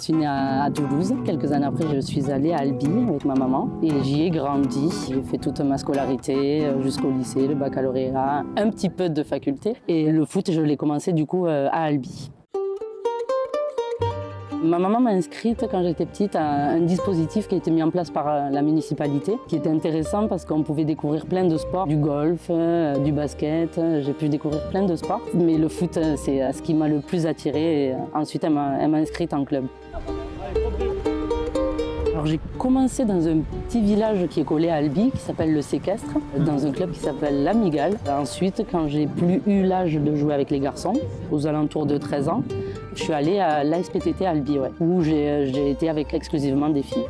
suis née à Toulouse. Quelques années après, je suis allée à Albi avec ma maman et j'y ai grandi. J'ai fait toute ma scolarité jusqu'au lycée, le baccalauréat, un petit peu de faculté. Et le foot, je l'ai commencé du coup à Albi. Ma maman m'a inscrite quand j'étais petite à un dispositif qui a été mis en place par la municipalité, qui était intéressant parce qu'on pouvait découvrir plein de sports, du golf, du basket, j'ai pu découvrir plein de sports. Mais le foot, c'est ce qui m'a le plus attirée et ensuite elle m'a inscrite en club. Alors j'ai commencé dans un petit village qui est collé à Albi, qui s'appelle le Séquestre, dans un club qui s'appelle l'Amigale. Ensuite, quand j'ai plus eu l'âge de jouer avec les garçons, aux alentours de 13 ans, je suis allée à l'ASPTT à Albi, où j'ai été avec exclusivement des filles.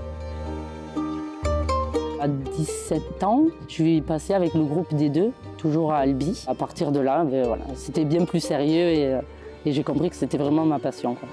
À 17 ans, je suis passée avec le groupe des deux, toujours à Albi. À partir de là, voilà, c'était bien plus sérieux et j'ai compris que c'était vraiment ma passion, quoi.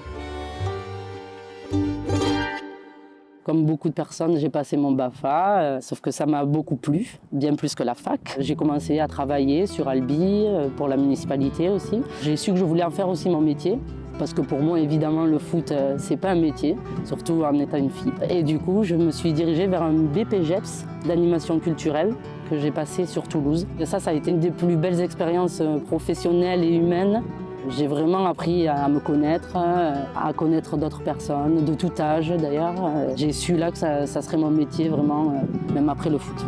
Comme beaucoup de personnes, j'ai passé mon BAFA, sauf que ça m'a beaucoup plu, bien plus que la fac. J'ai commencé à travailler sur Albi, pour la municipalité aussi. J'ai su que je voulais en faire aussi mon métier, parce que pour moi, évidemment, le foot, c'est pas un métier, surtout en étant une fille. Et du coup, je me suis dirigée vers un BPGEPS d'animation culturelle que j'ai passé sur Toulouse. Et ça a été une des plus belles expériences professionnelles et humaines. J'ai vraiment appris à me connaître, à connaître d'autres personnes, de tout âge d'ailleurs. J'ai su là que ça serait mon métier vraiment, même après le foot.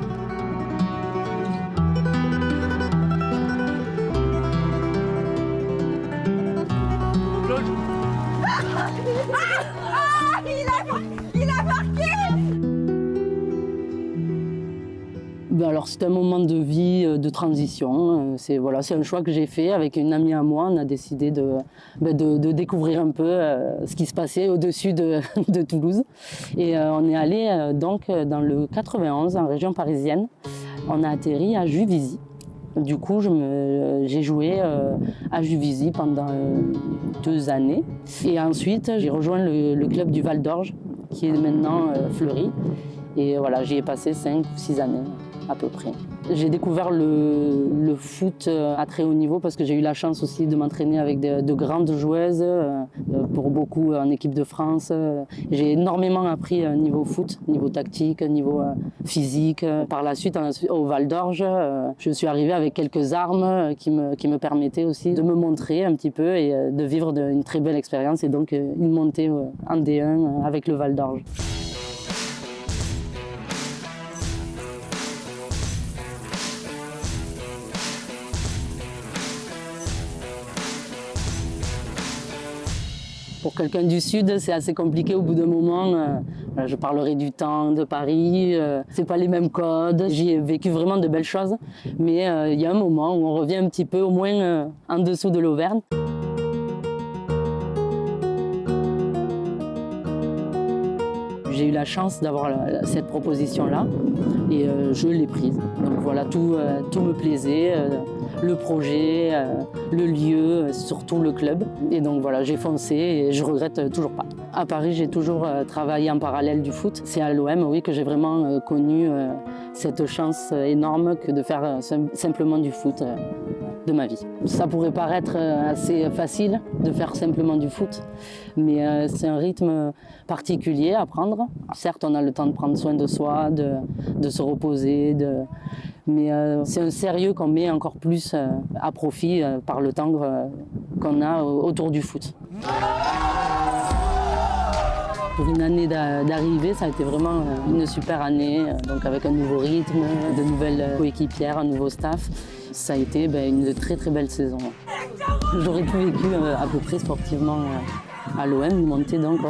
Alors c'est un moment de vie, de transition. C'est un choix que j'ai fait avec une amie à moi. On a décidé de découvrir un peu ce qui se passait au-dessus de Toulouse. Et on est allé donc dans le 91, en région parisienne. On a atterri à Juvisy. Du coup, j'ai joué à Juvisy pendant 2 années. Et ensuite, j'ai rejoint le club du Val d'Orge, qui est maintenant Fleury. Et voilà, j'y ai passé 5 ou 6 années à peu près. J'ai découvert le foot à très haut niveau parce que j'ai eu la chance aussi de m'entraîner avec de grandes joueuses, pour beaucoup en équipe de France. J'ai énormément appris niveau foot, niveau tactique, niveau physique. Par la suite, au Val d'Orge, je suis arrivée avec quelques armes qui me permettaient aussi de me montrer un petit peu et de vivre une très belle expérience et donc une montée en D1 avec le Val d'Orge. Pour quelqu'un du Sud, c'est assez compliqué au bout d'un moment. Je parlerai du temps de Paris, c'est pas les mêmes codes. J'y ai vécu vraiment de belles choses, mais il y a un moment où on revient un petit peu au moins en dessous de l'Auvergne. J'ai eu la chance d'avoir cette proposition-là et je l'ai prise. Donc voilà, tout me plaisait. Le projet, le lieu, surtout le club. Et donc voilà, j'ai foncé et je regrette toujours pas. À Paris, j'ai toujours travaillé en parallèle du foot. C'est à l'OM, oui, que j'ai vraiment connu cette chance énorme que de faire simplement du foot de ma vie. Ça pourrait paraître assez facile de faire simplement du foot, mais c'est un rythme particulier à prendre. Certes, on a le temps de prendre soin de soi, de se reposer, mais c'est un sérieux qu'on met encore plus à profit par le temps qu'on a autour du foot. Pour une année d'arrivée, ça a été vraiment une super année, donc avec un nouveau rythme, de nouvelles coéquipières, un nouveau staff. Ça a été une très très belle saison. J'aurais tout vécu à peu près sportivement à l'OM, une montée donc,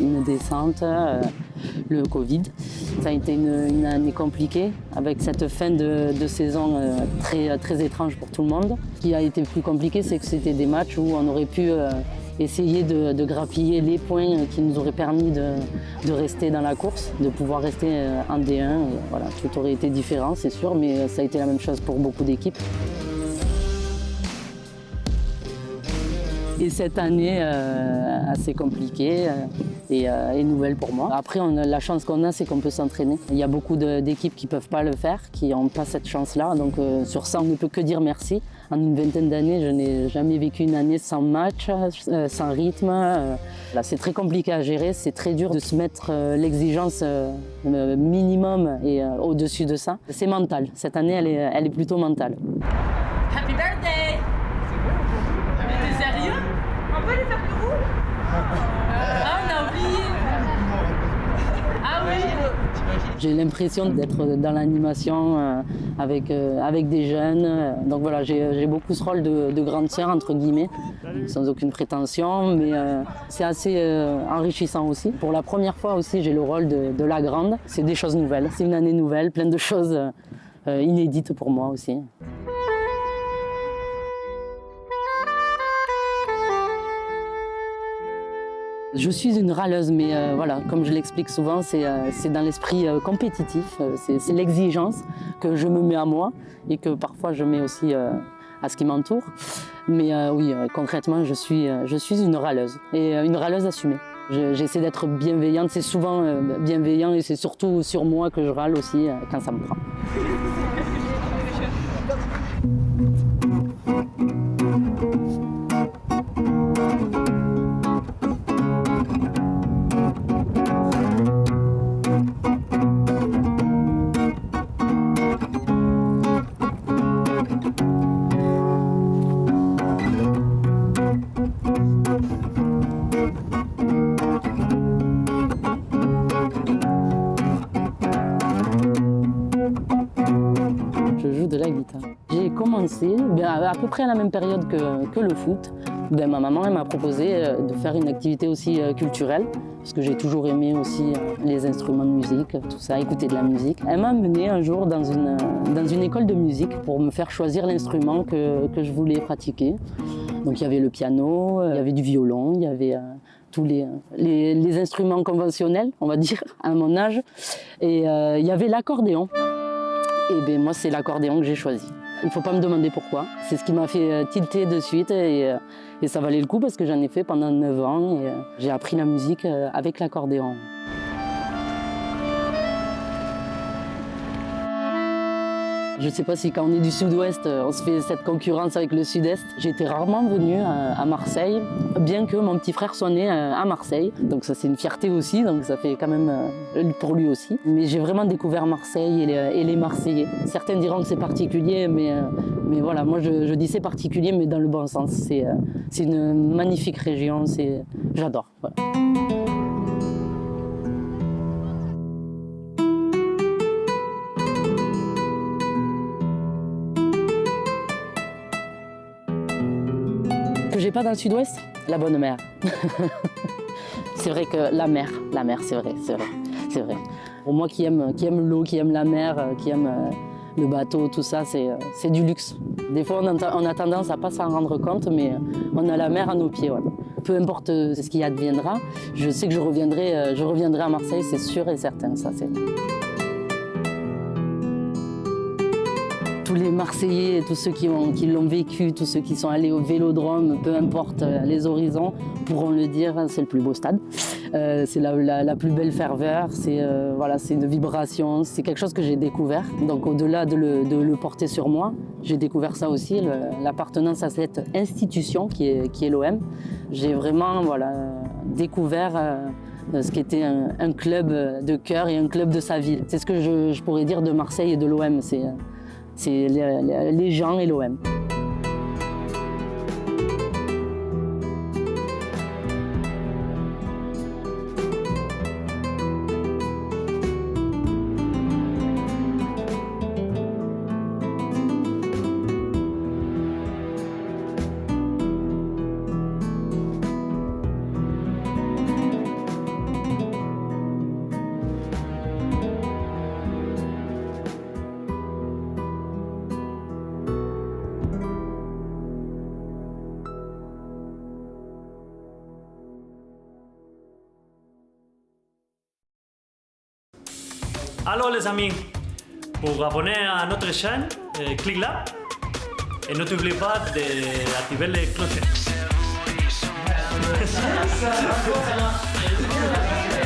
une descente, le Covid. Ça a été une année compliquée avec cette fin de saison très, très étrange pour tout le monde. Ce qui a été plus compliqué, c'est que c'était des matchs où on aurait pu essayer de grappiller les points qui nous auraient permis de rester dans la course, de pouvoir rester en D1. Voilà, tout aurait été différent, c'est sûr, mais ça a été la même chose pour beaucoup d'équipes. Et cette année assez compliquée et nouvelle pour moi. Après, la chance qu'on a, c'est qu'on peut s'entraîner. Il y a beaucoup d'équipes qui ne peuvent pas le faire, qui n'ont pas cette chance-là. Donc sur ça, on ne peut que dire merci. En une vingtaine d'années, je n'ai jamais vécu une année sans match, sans rythme. Là, c'est très compliqué à gérer, c'est très dur de se mettre l'exigence minimum et au-dessus de ça. C'est mental. Cette année, elle est plutôt mentale. Happy birthday! T'es sérieux? On peut les faire que vous? Ah, on a oublié! Ah oui! J'ai l'impression d'être dans l'animation avec des jeunes. Donc voilà, j'ai beaucoup ce rôle de grande sœur, entre guillemets, sans aucune prétention, mais c'est assez enrichissant aussi. Pour la première fois aussi, j'ai le rôle de la grande. C'est des choses nouvelles, c'est une année nouvelle, plein de choses inédites pour moi aussi. Je suis une râleuse, mais voilà, comme je l'explique souvent, c'est dans l'esprit compétitif, c'est l'exigence que je me mets à moi et que parfois je mets aussi à ce qui m'entoure. Mais oui, concrètement, je suis une râleuse et une râleuse assumée. J'essaie d'être bienveillante, c'est souvent bienveillant et c'est surtout sur moi que je râle aussi quand ça me prend. De la guitare. J'ai commencé à peu près à la même période que le foot. Ma maman m'a proposé de faire une activité aussi culturelle, parce que j'ai toujours aimé aussi les instruments de musique, tout ça, écouter de la musique. Elle m'a amené un jour dans une école de musique pour me faire choisir l'instrument que je voulais pratiquer. Donc il y avait le piano, il y avait du violon, il y avait tous les instruments conventionnels, on va dire, à mon âge. Et il y avait l'accordéon. Et bien moi, c'est l'accordéon que j'ai choisi. Il ne faut pas me demander pourquoi. C'est ce qui m'a fait tilter de suite et ça valait le coup parce que j'en ai fait pendant 9 ans et j'ai appris la musique avec l'accordéon. Je ne sais pas si quand on est du sud-ouest, on se fait cette concurrence avec le sud-est. J'étais rarement venue à Marseille, bien que mon petit frère soit né à Marseille. Donc ça c'est une fierté aussi, donc ça fait quand même pour lui aussi. Mais j'ai vraiment découvert Marseille et les Marseillais. Certains diront que c'est particulier, mais voilà, moi je dis c'est particulier, mais dans le bon sens. C'est une magnifique région, j'adore. Voilà. Que j'ai pas dans le sud-ouest, la bonne mer. C'est vrai que la mer, c'est vrai. Pour moi qui aime l'eau, qui aime la mer, qui aime le bateau, tout ça, c'est du luxe. Des fois, on a tendance à pas s'en rendre compte, mais on a la mer à nos pieds. Voilà. Peu importe ce qui adviendra, je sais que je reviendrai à Marseille, c'est sûr et certain. Ça, c'est... Tous les Marseillais, tous ceux qui l'ont vécu, tous ceux qui sont allés au Vélodrome, peu importe les horizons, pourront le dire, c'est le plus beau stade. C'est la plus belle ferveur, c'est une vibration, c'est quelque chose que j'ai découvert. Donc au-delà de le porter sur moi, j'ai découvert ça aussi, l'appartenance à cette institution qui est l'OM. J'ai vraiment découvert ce qu'était un club de cœur et un club de sa ville. C'est ce que je pourrais dire de Marseille et de l'OM. C'est les gens et l'OM. Alors les amis, pour abonner à notre chaîne, clique là et n'oubliez pas d'activer les clochettes. Ça marche.